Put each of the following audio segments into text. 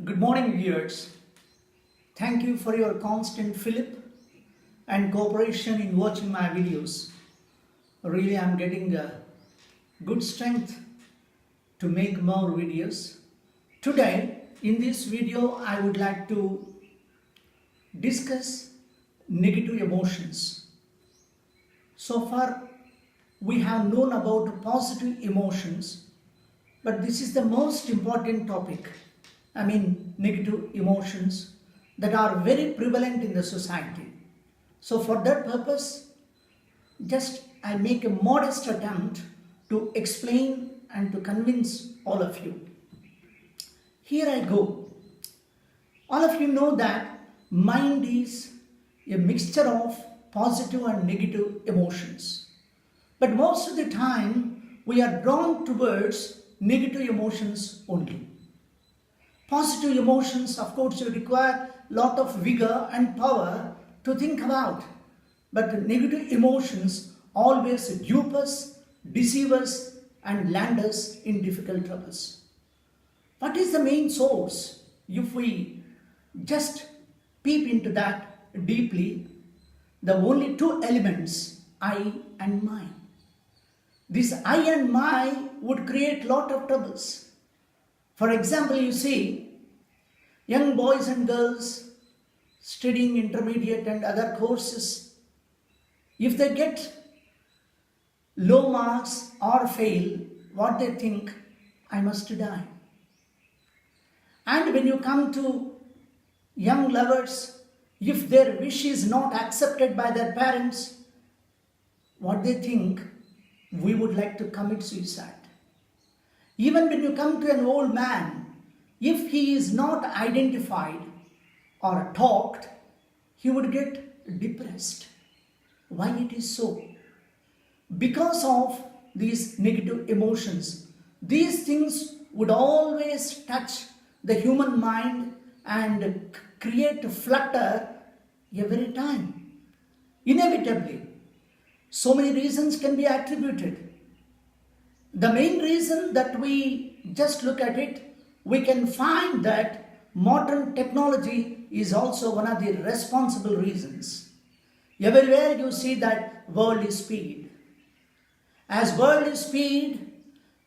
Good morning, viewers. Thank you for your constant fillip and cooperation in watching my videos. Really, I'm getting a good strength to make more videos. Today, in this video, I would like to discuss negative emotions. So far, we have known about positive emotions, but this is the most important topic. Negative emotions that are very prevalent in the society. So, for that purpose, just I make a modest attempt to explain and to convince all of you. Here I go. All of you know that mind is a mixture of positive and negative emotions. But most of the time, we are drawn towards negative emotions only. Positive emotions, of course, you require a lot of vigor and power to think about. But negative emotions always dupe us, deceive us, and land us in difficult troubles. What is the main source? If we just peep into that deeply, the only two elements, I and my. This I and my would create lot of troubles. For example, you see, young boys and girls studying intermediate and other courses, if they get low marks or fail, what they think, I must die. And when you come to young lovers, if their wish is not accepted by their parents, what they think, we would like to commit suicide. Even when you come to an old man, if he is not identified or talked, he would get depressed. Why it is so? Because of these negative emotions. These things would always touch the human mind and create flutter every time. Inevitably, so many reasons can be attributed. The main reason that we just look at it, we can find that modern technology is also one of the responsible reasons. Everywhere you see that world is speed. As world is speed,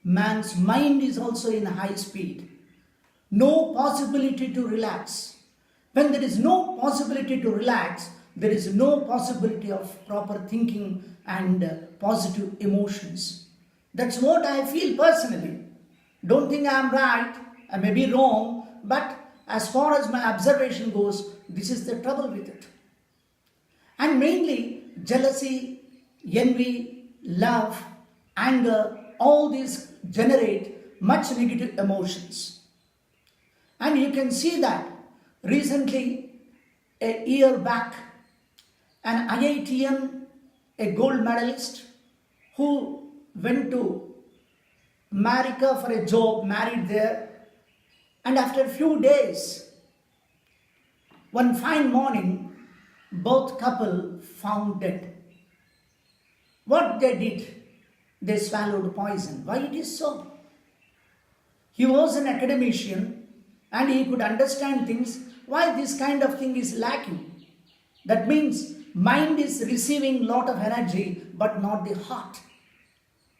man's mind is also in high speed. No possibility to relax. When there is no possibility to relax, there is no possibility of proper thinking and positive emotions. That's what I feel personally. Don't think I am right, I may be wrong, but as far as my observation goes, this is the trouble with it. And mainly, jealousy, envy, love, anger, all these generate much negative emotions. And you can see that recently, a year back, an IITian, a gold medalist who went to America for a job, married there, and after a few days, one fine morning, both couple found dead. What they did? They swallowed poison. Why it is so? He was an academician and he could understand things. Why this kind of thing is lacking? That means mind is receiving lot of energy but not the heart.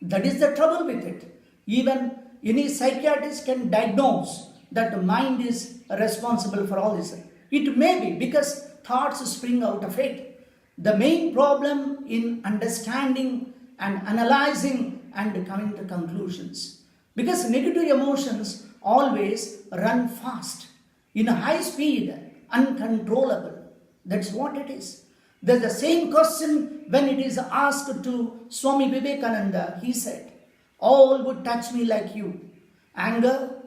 That is the trouble with it. Even any psychiatrist can diagnose that the mind is responsible for all this. It may be because thoughts spring out of it. The main problem in understanding and analyzing and coming to conclusions. Because negative emotions always run fast, in a high speed, uncontrollable. That's what it is. There's the same question when it is asked to Swami Vivekananda. He said, all would touch me like you. Anger,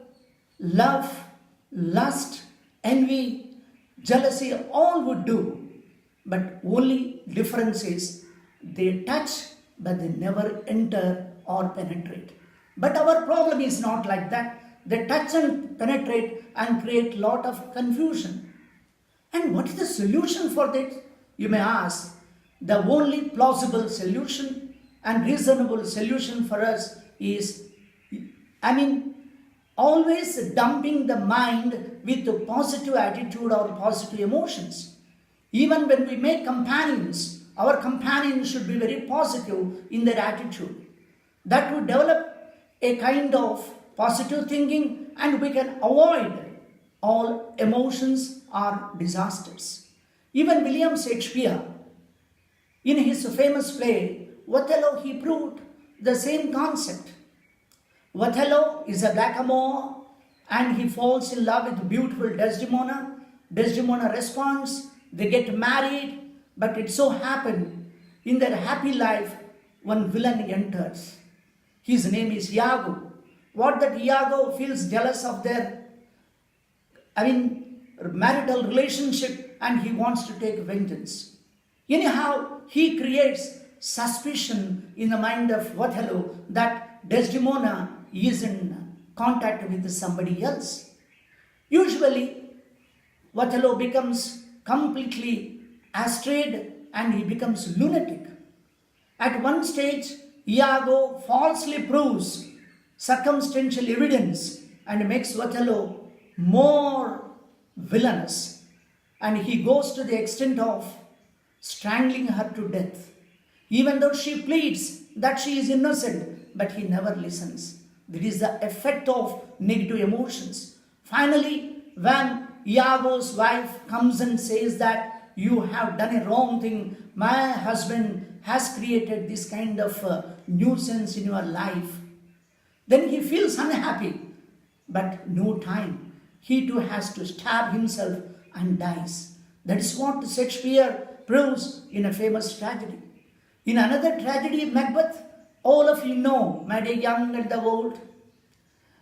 love, lust, envy, jealousy, all would do. But only difference is they touch but they never enter or penetrate. But our problem is not like that. They touch and penetrate and create lot of confusion. And what is the solution for that? You may ask. The only plausible solution and reasonable solution for us is, always dumping the mind with a positive attitude or positive emotions. Even when we make companions, our companions should be very positive in their attitude. That would develop a kind of positive thinking, and we can avoid all emotions or disasters. Even William Shakespeare, in his famous play Othello, he proved the same concept. Othello is a blackamoor and he falls in love with beautiful Desdemona. Desdemona responds, they get married, but it so happened in their happy life one villain enters. His name is Iago. What that Iago feels jealous of their marital relationship and he wants to take vengeance. Anyhow, he creates suspicion in the mind of Othello that Desdemona is in contact with somebody else. Usually, Othello becomes completely astray and he becomes lunatic. At one stage, Iago falsely proves circumstantial evidence and makes Othello more villainous. And he goes to the extent of strangling her to death. Even though she pleads that she is innocent, but he never listens. This is the effect of negative emotions. Finally, when Iago's wife comes and says that you have done a wrong thing, my husband has created this kind of nuisance in your life, then he feels unhappy. But no time. He too has to stab himself and dies. That is what Shakespeare proves in a famous tragedy. In another tragedy, Macbeth, all of you know, my dear young and the old,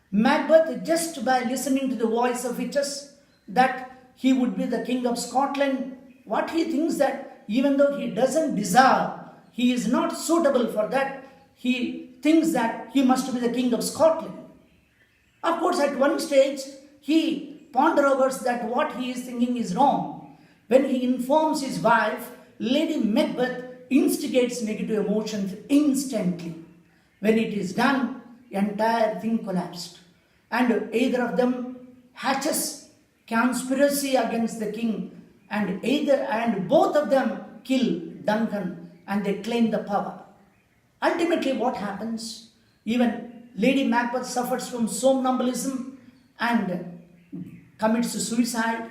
Macbeth, just by listening to the voice of witches, that he would be the king of Scotland, what he thinks that even though he doesn't deserve, he is not suitable for that, he thinks that he must be the king of Scotland. Of course, at one stage, he ponders over that what he is thinking is wrong. When he informs his wife, Lady Macbeth instigates negative emotions instantly. When it is done, the entire thing collapsed. And either of them hatches conspiracy against the king, and both of them kill Duncan and they claim the power. Ultimately, what happens? Even Lady Macbeth suffers from somnambulism and commits suicide.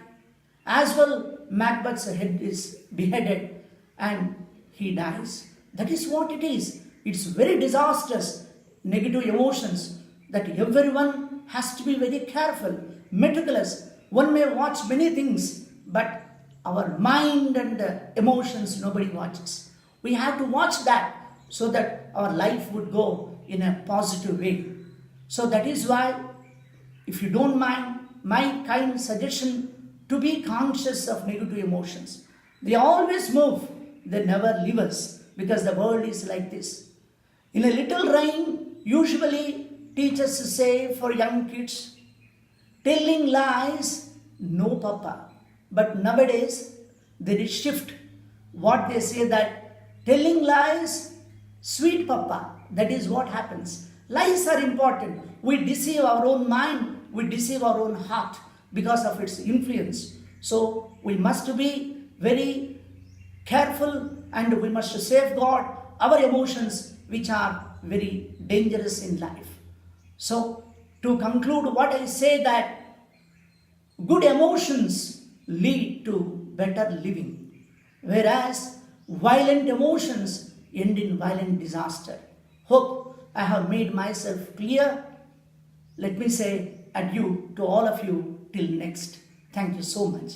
As well, Macbeth's head is beheaded and he dies. That is what it is. It's very disastrous, negative emotions that everyone has to be very careful, meticulous. One may watch many things, but our mind and emotions nobody watches. We have to watch that so that our life would go in a positive way. So that is why, if you don't mind, my kind suggestion to be conscious of negative emotions. They always move, they never leave us, because the world is like this. In a little rhyme, usually teachers say for young kids, telling lies, no papa. But nowadays, there is shift. What they say that telling lies, sweet papa. That is what happens. Lies are important. We deceive our own mind, we deceive our own heart because of its influence. So we must be very careful and we must safeguard our emotions, which are very dangerous in life. So to conclude what I say, that good emotions lead to better living, whereas violent emotions end in violent disaster. Hope I have made myself clear. Let me say adieu to all of you till next. Thank you so much.